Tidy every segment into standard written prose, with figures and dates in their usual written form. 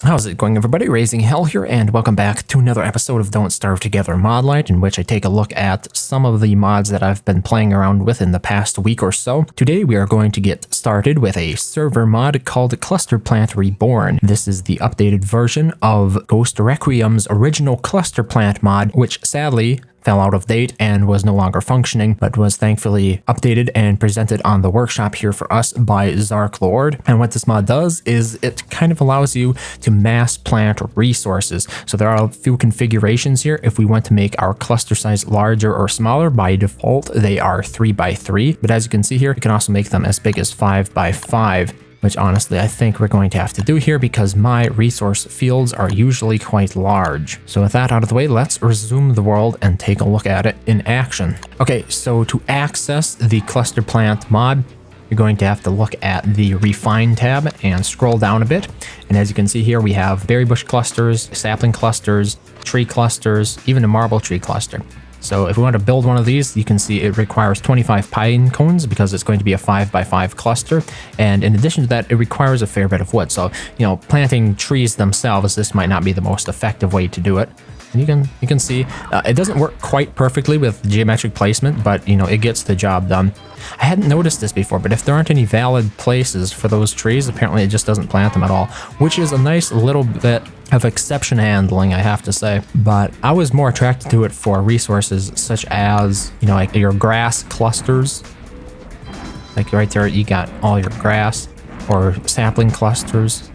How's it going, everybody? RazingHel here, and welcome back to another episode of Don't Starve Together MODlight, in which I take a look at some of the mods that I've been playing around with in the past week or so. Today we are going to get started with a server mod called Cluster Plant Reborn. This is the updated version of Ghost Requiem's original Cluster Plant mod, which sadly fell out of date and was no longer functioning, but was thankfully updated and presented on the workshop here for us by Zark Lord. And what this mod does is it kind of allows you to mass plant resources. So there are a few configurations here. If we want to make our cluster size larger or smaller, by default they are 3x3, but as you can see here, you can also make them as big as 5x5. Which honestly I think we're going to have to do here because my resource fields are usually quite large. So with that out of the way, let's resume the world and take a look at it in action. Okay, so to access the cluster plant mod, you're going to have to look at the Refine tab and scroll down a bit. And as you can see here, we have berry bush clusters, sapling clusters, tree clusters, even a marble tree cluster. So if we want to build one of these, you can see it requires 25 pine cones because it's going to be a 5x5 cluster. And in addition to that, it requires a fair bit of wood. So, you know, planting trees themselves, this might not be the most effective way to do it. And you can see it doesn't work quite perfectly with geometric placement, but you know, it gets the job done. I hadn't noticed this before, but if there aren't any valid places for those trees, apparently it just doesn't plant them at all, which is a nice little bit of exception handling, I have to say. But I was more attracted to it for resources such as, you know, like your grass clusters. Like right there, you got all your grass, or sapling clusters.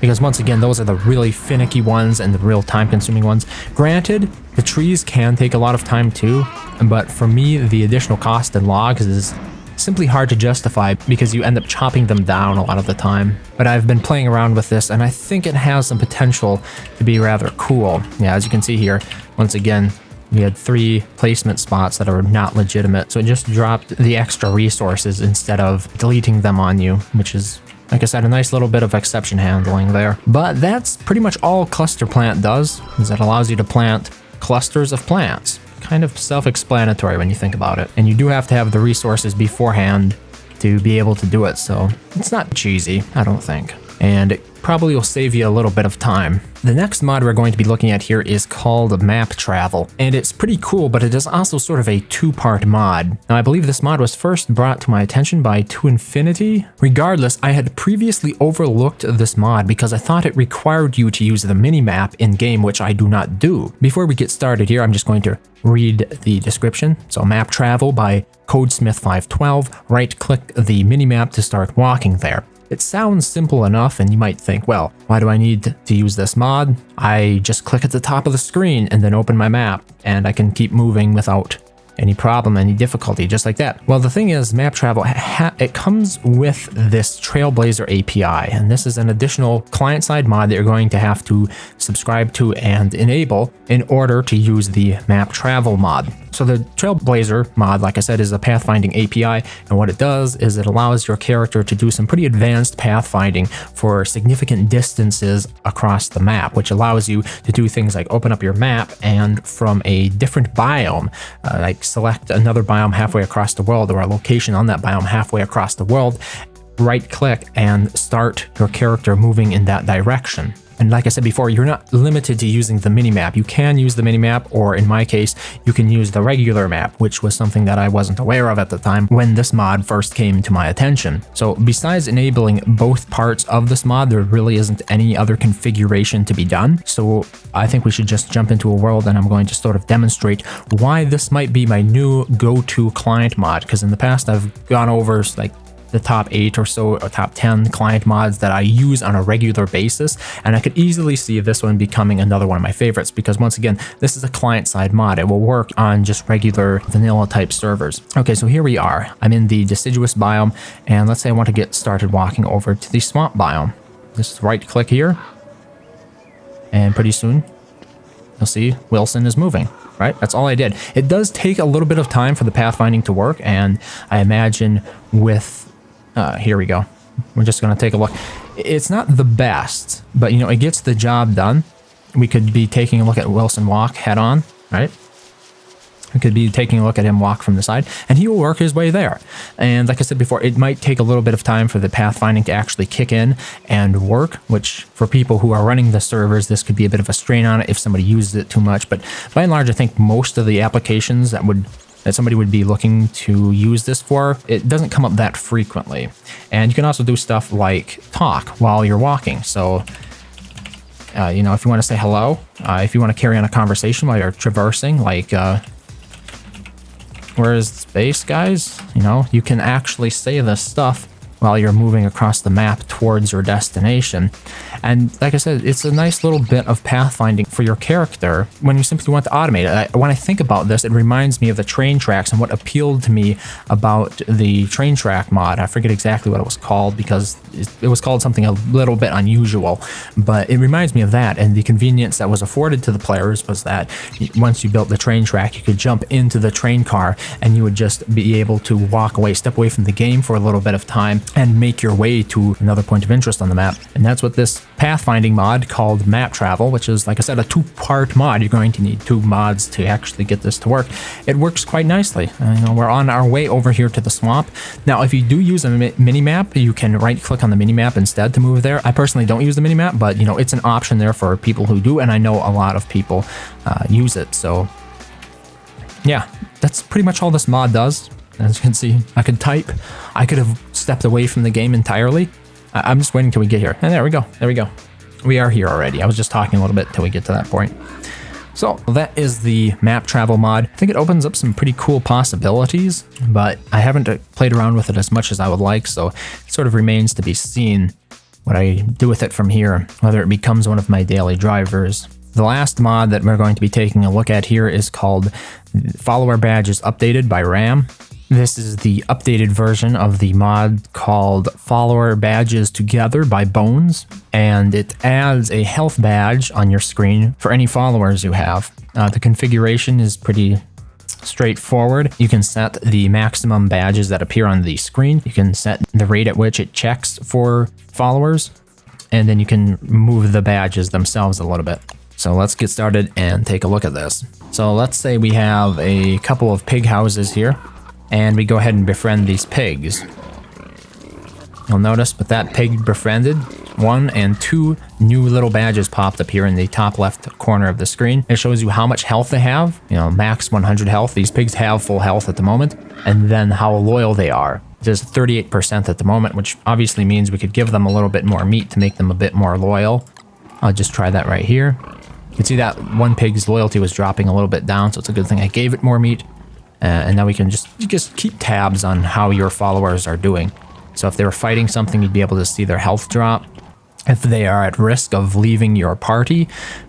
Because once again, those are the really finicky ones and the real time-consuming ones. Granted, the trees can take a lot of time too, but for me, the additional cost in logs is simply hard to justify because you end up chopping them down a lot of the time. But I've been playing around with this and I think it has some potential to be rather cool. Yeah, as you can see here, once again, we had 3 placement spots that are not legitimate, so it just dropped the extra resources instead of deleting them on you, which is, like I said, a nice little bit of exception handling there. But that's pretty much all Cluster Plant does, is it allows you to plant clusters of plants. Kind of self-explanatory when you think about it. And you do have to have the resources beforehand to be able to do it, so it's not cheesy, I don't think. And it probably will save you a little bit of time. The next mod we're going to be looking at here is called Map Travel, and it's pretty cool, but it is also sort of a 2-part mod. Now, I believe this mod was first brought to my attention by To Infinity. Regardless, I had previously overlooked this mod because I thought it required you to use the minimap in-game, which I do not do. Before we get started here, I'm just going to read the description. So, Map Travel by Codesmith512. Right-click the minimap to start walking there. It sounds simple enough, and you might think, well, why do I need to use this mod? I just click at the top of the screen and then open my map, and I can keep moving without any problem, any difficulty, just like that. Well, the thing is, Map Travel, it comes with this Trailblazer API, and this is an additional client-side mod that you're going to have to subscribe to and enable in order to use the Map Travel mod. So the Trailblazer mod, like I said, is a pathfinding API, and what it does is it allows your character to do some pretty advanced pathfinding for significant distances across the map, which allows you to do things like open up your map and from a different biome, like select another biome halfway across the world or a location on that biome halfway across the world, right-click and start your character moving in that direction. And like I said before, you're not limited to using the minimap. You can use the minimap, or in my case, you can use the regular map, which was something that I wasn't aware of at the time when this mod first came to my attention. So besides enabling both parts of this mod, there really isn't any other configuration to be done. So I think we should just jump into a world, and I'm going to sort of demonstrate why this might be my new go-to client mod, because in the past I've gone over like the top 8 or so, or top 10 client mods that I use on a regular basis, and I could easily see this one becoming another one of my favorites because, once again, this is a client-side mod. It will work on just regular vanilla type servers. Okay, so here we are. I'm in the deciduous biome, and let's say I want to get started walking over to the swamp biome. Just right-click here, and pretty soon you'll see Wilson is moving. Right? That's all I did. It does take a little bit of time for the pathfinding to work, and I imagine with here we go. We're just going to take a look. It's not the best, but you know, it gets the job done. We could be taking a look at Wilson walk head on, right? We could be taking a look at him walk from the side, and he will work his way there. And like I said before, it might take a little bit of time for the pathfinding to actually kick in and work, which for people who are running the servers, this could be a bit of a strain on it if somebody uses it too much. But by and large, I think most of the applications that somebody would be looking to use this for, it doesn't come up that frequently. And you can also do stuff like talk while you're walking. So, you know, if you want to say hello, if you want to carry on a conversation while you're traversing, like, where's space, guys? You know, you can actually say this stuff while you're moving across the map towards your destination. And like I said, it's a nice little bit of pathfinding for your character when you simply want to automate it. When I think about this, it reminds me of the train tracks and what appealed to me about the train track mod. I forget exactly what it was called because it was called something a little bit unusual, but it reminds me of that. And the convenience that was afforded to the players was that once you built the train track, you could jump into the train car and you would just be able to walk away, step away from the game for a little bit of time and make your way to another point of interest on the map. And that's what this pathfinding mod called Map Travel, which is, like I said, a two-part mod. You're going to need 2 mods to actually get this to work. It works quite nicely. You know, we're on our way over here to the swamp. Now, if you do use a mini-map, you can right-click on the mini-map instead to move there. I personally don't use the mini-map, but, you know, it's an option there for people who do, and I know a lot of people use it. So, yeah, that's pretty much all this mod does. As you can see, I could type. I could have stepped away from the game entirely. I'm just waiting till we get here. And there we go. There we go. We are here already. I was just talking a little bit till we get to that point. So that is the map travel mod. I think it opens up some pretty cool possibilities, but I haven't played around with it as much as I would like, so it sort of remains to be seen what I do with it from here, whether it becomes one of my daily drivers. The last mod that we're going to be taking a look at here is called Follower Badges Updated by RAM. This is the updated version of the mod called Follower Badges Together by Bones, and it adds a health badge on your screen for any followers you have. The configuration is pretty straightforward. You can set the maximum badges that appear on the screen. You can set the rate at which it checks for followers, and then you can move the badges themselves a little bit. So let's get started and take a look at this. So let's say we have a couple of pig houses here, and we go ahead and befriend these pigs. You'll notice with that pig befriended, 1 and 2 new little badges popped up here in the top left corner of the screen. It shows you how much health they have, you know, max 100 health. These pigs have full health at the moment, and then how loyal they are. There's 38% at the moment, which obviously means we could give them a little bit more meat to make them a bit more loyal. I'll just try that right here. You can see that one pig's loyalty was dropping a little bit down, so it's a good thing I gave it more meat. And now we can just keep tabs on how your followers are doing. So if they were fighting something, you'd be able to see their health drop. If they are at risk of leaving your party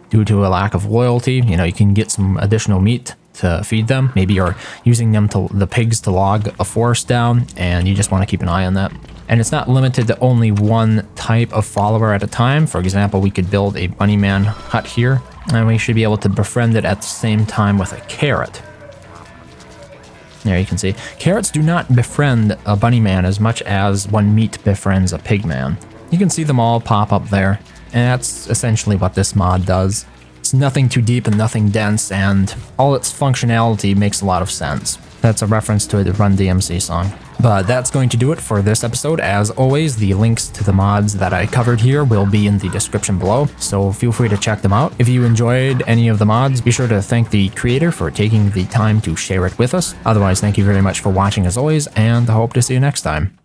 due to a lack of loyalty, you know, you can get some additional meat to feed them. Maybe you're using the pigs to log a forest down, and you just want to keep an eye on that. And it's not limited to only one type of follower at a time. For example, we could build a bunnyman hut here, and we should be able to befriend it at the same time with a carrot. There you can see. Carrots do not befriend a bunnyman as much as one meat befriends a pigman. You can see them all pop up there, and that's essentially what this mod does. It's nothing too deep and nothing dense, and all its functionality makes a lot of sense. That's a reference to the Run DMC song. But that's going to do it for this episode. As always, the links to the mods that I covered here will be in the description below, so feel free to check them out. If you enjoyed any of the mods, be sure to thank the creator for taking the time to share it with us. Otherwise, thank you very much for watching as always, and I hope to see you next time.